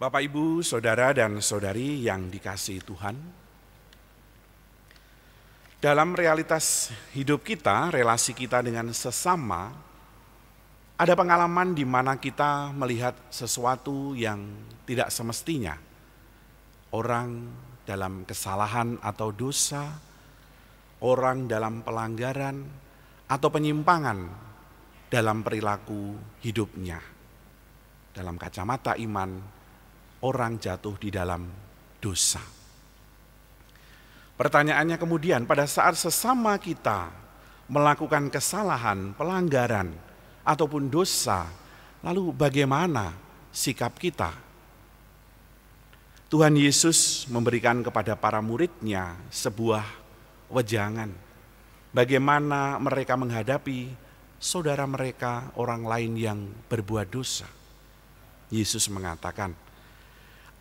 Bapak, Ibu, Saudara dan Saudari yang dikasihi Tuhan, dalam realitas hidup kita, relasi kita dengan sesama, ada pengalaman di mana kita melihat sesuatu yang tidak semestinya. Orang dalam kesalahan atau dosa, orang dalam pelanggaran atau penyimpangan dalam perilaku hidupnya. Dalam kacamata iman, orang jatuh di dalam dosa. Pertanyaannya kemudian, pada saat sesama kita melakukan kesalahan, pelanggaran, ataupun dosa, lalu bagaimana sikap kita? Tuhan Yesus memberikan kepada para murid-Nya sebuah wejangan. Bagaimana mereka menghadapi saudara mereka, orang lain yang berbuat dosa. Yesus mengatakan,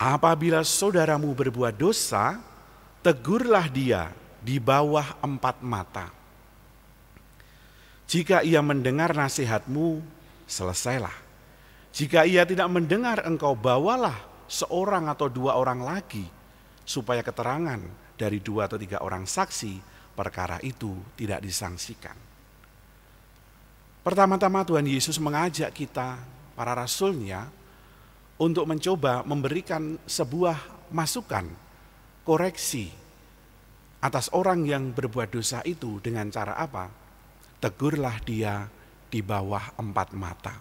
apabila saudaramu berbuat dosa, tegurlah dia di bawah 4 mata. Jika ia mendengar nasihatmu, selesailah. Jika ia tidak mendengar, engkau bawalah seorang atau 2 orang lagi, supaya keterangan dari 2 atau 3 orang saksi perkara itu tidak disangsikan. Pertama-tama Tuhan Yesus mengajak kita, para rasul-Nya, untuk mencoba memberikan sebuah masukan, koreksi atas orang yang berbuat dosa itu dengan cara apa? Tegurlah dia di bawah 4 mata.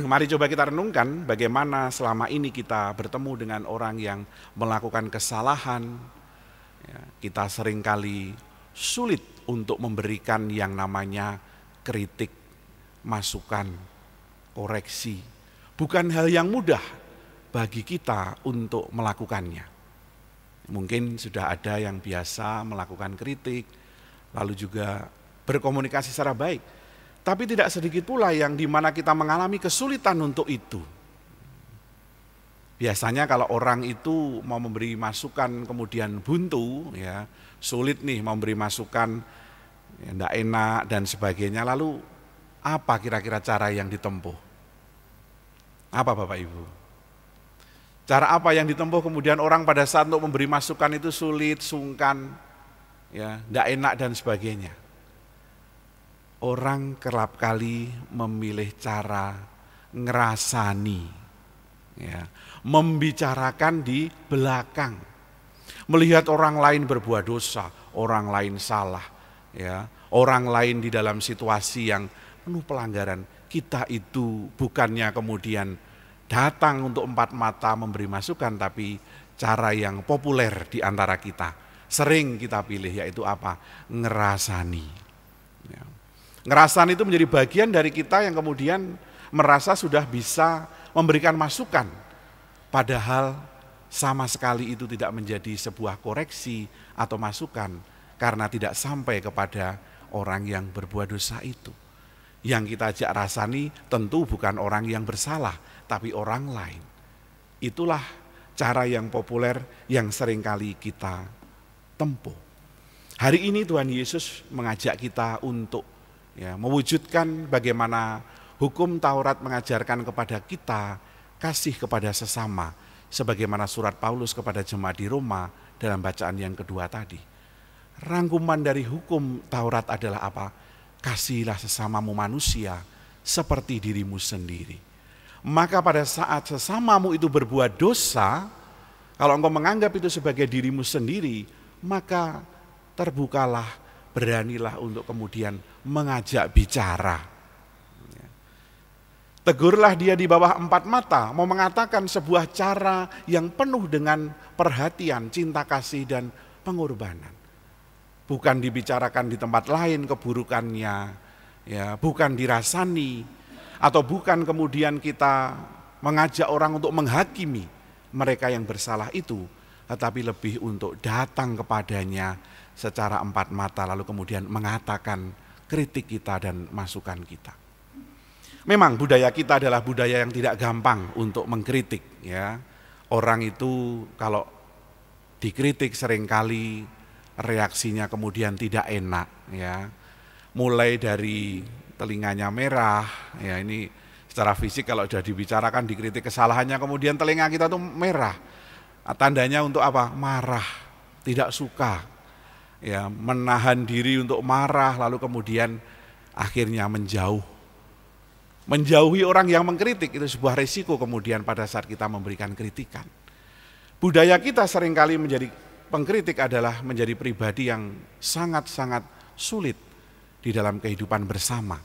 Mari coba kita renungkan bagaimana selama ini kita bertemu dengan orang yang melakukan kesalahan. Kita seringkali sulit untuk memberikan yang namanya kritik, masukan, koreksi. Bukan hal yang mudah bagi kita untuk melakukannya. Mungkin sudah ada yang biasa melakukan kritik, lalu juga berkomunikasi secara baik. Tapi tidak sedikit pula yang dimana kita mengalami kesulitan untuk itu. Biasanya kalau orang itu mau memberi masukan kemudian buntu, ya sulit nih memberi masukan, ya, tidak enak dan sebagainya. Lalu apa kira-kira cara yang ditempuh? Apa Bapak Ibu? Cara apa yang ditempuh kemudian orang pada saat untuk memberi masukan itu sulit, sungkan, ya, tidak enak dan sebagainya. Orang kerap kali memilih cara ngerasani, ya, membicarakan di belakang, melihat orang lain berbuat dosa, orang lain salah, ya, orang lain di dalam situasi yang penuh pelanggaran. Kita itu bukannya kemudian datang untuk 4 mata memberi masukan, tapi cara yang populer di antara kita sering kita pilih, yaitu apa? Ngerasani. Ya. Ngerasani itu menjadi bagian dari kita yang kemudian merasa sudah bisa memberikan masukan, padahal sama sekali itu tidak menjadi sebuah koreksi atau masukan karena tidak sampai kepada orang yang berbuat dosa itu. Yang kita ajak rasani tentu bukan orang yang bersalah, tapi orang lain. Itulah cara yang populer yang seringkali kita tempuh. Hari ini Tuhan Yesus mengajak kita untuk, ya, mewujudkan bagaimana hukum Taurat mengajarkan kepada kita kasih kepada sesama, sebagaimana surat Paulus kepada jemaat di Roma dalam bacaan yang kedua tadi. Rangkuman dari hukum Taurat adalah apa? Kasihilah sesamamu manusia seperti dirimu sendiri. Maka pada saat sesamamu itu berbuat dosa, kalau engkau menganggap itu sebagai dirimu sendiri, maka terbukalah, beranilah untuk kemudian mengajak bicara. Tegurlah dia di bawah 4 mata, mau mengatakan sebuah cara yang penuh dengan perhatian, cinta kasih dan pengorbanan. Bukan dibicarakan di tempat lain keburukannya, ya, bukan dirasani, atau bukan kemudian kita mengajak orang untuk menghakimi mereka yang bersalah itu, tetapi lebih untuk datang kepadanya secara 4 mata lalu kemudian mengatakan kritik kita dan masukan kita. Memang budaya kita adalah budaya yang tidak gampang untuk mengkritik, ya. Orang itu kalau dikritik seringkali reaksinya kemudian tidak enak, ya. Mulai dari telinganya merah, ya, ini Secara fisik kalau sudah dibicarakan, dikritik kesalahannya, kemudian telinga kita tuh merah. Tandanya untuk apa? Marah, tidak suka. Ya, menahan diri untuk marah, lalu kemudian akhirnya menjauh. Menjauhi orang yang mengkritik itu sebuah resiko kemudian pada saat kita memberikan kritikan. Budaya kita seringkali menjadi pengkritik adalah menjadi pribadi yang sangat-sangat sulit di dalam kehidupan bersama.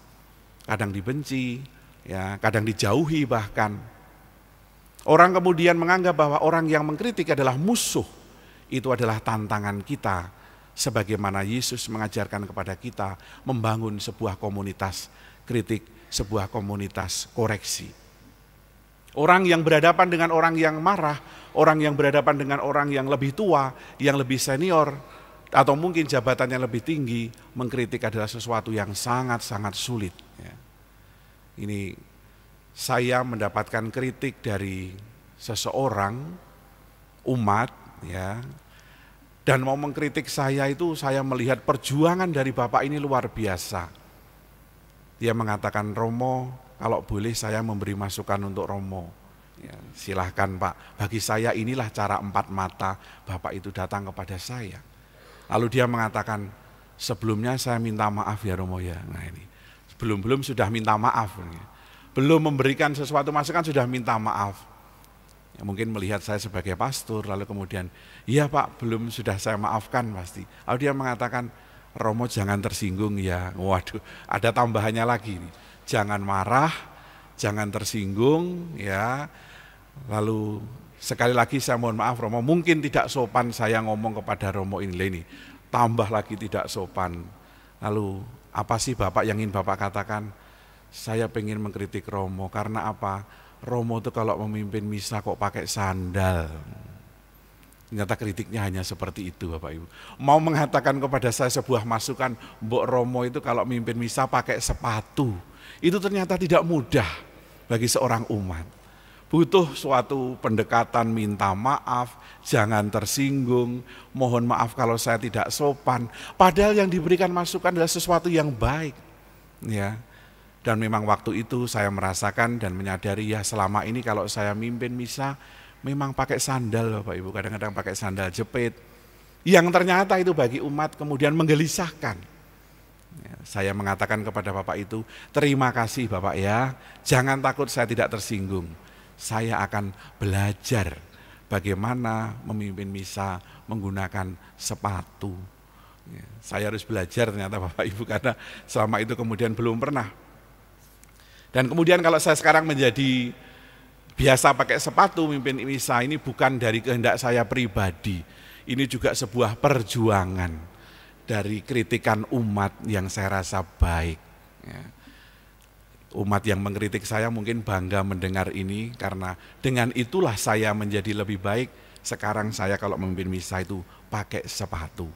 Kadang dibenci, ya, kadang dijauhi bahkan. Orang kemudian menganggap bahwa orang yang mengkritik adalah musuh. Itu adalah tantangan kita, sebagaimana Yesus mengajarkan kepada kita membangun sebuah komunitas kritik, sebuah komunitas koreksi. Orang yang berhadapan dengan orang yang marah, orang yang berhadapan dengan orang yang lebih tua, yang lebih senior, atau mungkin jabatannya lebih tinggi, mengkritik adalah sesuatu yang sangat-sangat sulit. Ya. Ini saya mendapatkan kritik dari seseorang, umat, ya, dan mau mengkritik saya itu saya melihat perjuangan dari Bapak ini luar biasa. Dia mengatakan, Romo, kalau boleh saya memberi masukan untuk Romo. Ya, silahkan Pak, bagi saya inilah cara 4 mata Bapak itu datang kepada saya. Lalu dia mengatakan, sebelumnya saya minta maaf ya Romo ya. Nah ini, belum sudah minta maaf. Belum memberikan sesuatu masukan sudah minta maaf. Ya, mungkin melihat saya sebagai pastor, lalu kemudian, iya Pak, belum sudah saya maafkan pasti. Lalu dia mengatakan, Romo jangan tersinggung ya. Waduh, ada tambahannya lagi nih. Jangan marah, jangan tersinggung ya. Lalu sekali lagi saya mohon maaf Romo, mungkin tidak sopan saya ngomong kepada Romo ini. Tambah lagi tidak sopan. Lalu apa sih Bapak yang ingin Bapak katakan? Saya pengen mengkritik Romo karena apa? Romo itu kalau memimpin misa kok pakai sandal. Ternyata kritiknya hanya seperti itu Bapak Ibu. Mau mengatakan kepada saya sebuah masukan, Mbok Romo itu kalau memimpin misa pakai sepatu. Itu ternyata tidak mudah bagi seorang umat. Butuh suatu pendekatan, minta maaf, jangan tersinggung, mohon maaf kalau saya tidak sopan. Padahal yang diberikan masukan adalah sesuatu yang baik. Ya. Dan memang waktu itu saya merasakan dan menyadari ya selama ini kalau saya mimpin misa, memang pakai sandal Bapak Ibu, kadang-kadang pakai sandal jepit. Yang ternyata itu bagi umat kemudian menggelisahkan. Ya, saya mengatakan kepada Bapak itu, terima kasih Bapak ya, jangan takut saya tidak tersinggung. Saya akan belajar bagaimana memimpin misa menggunakan sepatu. Ya, saya harus belajar ternyata Bapak Ibu karena selama itu kemudian belum pernah. Dan kemudian kalau saya sekarang menjadi biasa pakai sepatu mimpin misa ini bukan dari kehendak saya pribadi. Ini juga sebuah perjuangan dari kritikan umat yang saya rasa baik. Ya. Umat yang mengkritik saya mungkin bangga mendengar ini karena dengan itulah saya menjadi lebih baik. Sekarang saya kalau memimpin misa itu pakai sepatu.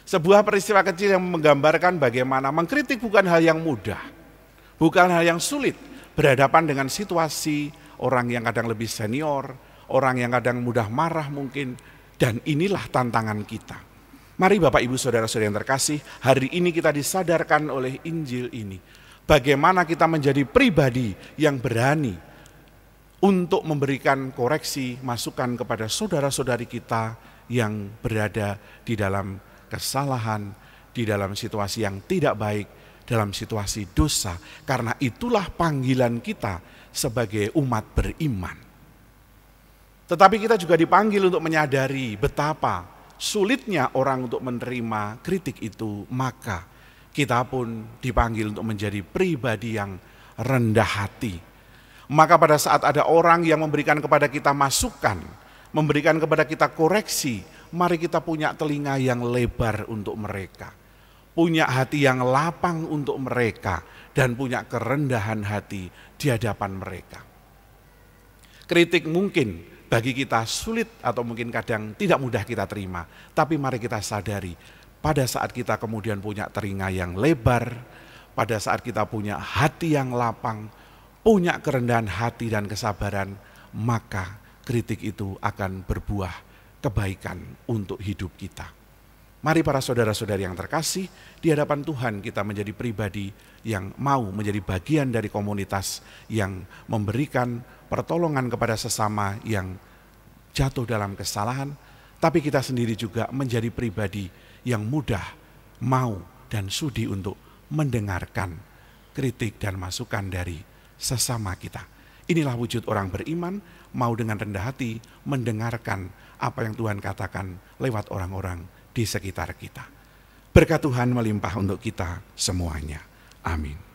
Sebuah peristiwa kecil yang menggambarkan bagaimana mengkritik bukan hal yang mudah. Bukan hal yang sulit berhadapan dengan situasi orang yang kadang lebih senior, orang yang kadang mudah marah mungkin, dan inilah tantangan kita. Mari Bapak Ibu Saudara-saudara yang terkasih, hari ini kita disadarkan oleh Injil ini, bagaimana kita menjadi pribadi yang berani untuk memberikan koreksi, masukan kepada saudara-saudari kita yang berada di dalam kesalahan, di dalam situasi yang tidak baik, dalam situasi dosa, karena itulah panggilan kita sebagai umat beriman. Tetapi kita juga dipanggil untuk menyadari betapa sulitnya orang untuk menerima kritik itu, maka kita pun dipanggil untuk menjadi pribadi yang rendah hati. Maka pada saat ada orang yang memberikan kepada kita masukan, memberikan kepada kita koreksi, mari kita punya telinga yang lebar untuk mereka. Punya hati yang lapang untuk mereka dan punya kerendahan hati di hadapan mereka. Kritik mungkin bagi kita sulit atau mungkin kadang tidak mudah kita terima, tapi mari kita sadari pada saat kita kemudian punya telinga yang lebar, pada saat kita punya hati yang lapang, punya kerendahan hati dan kesabaran, maka kritik itu akan berbuah kebaikan untuk hidup kita. Mari para saudara-saudari yang terkasih, di hadapan Tuhan kita menjadi pribadi yang mau menjadi bagian dari komunitas yang memberikan pertolongan kepada sesama yang jatuh dalam kesalahan, tapi kita sendiri juga menjadi pribadi yang mudah, mau, dan sudi untuk mendengarkan kritik dan masukan dari sesama kita. Inilah wujud orang beriman, mau dengan rendah hati mendengarkan apa yang Tuhan katakan lewat orang-orang di sekitar kita. Berkat Tuhan melimpah untuk kita semuanya. Amin.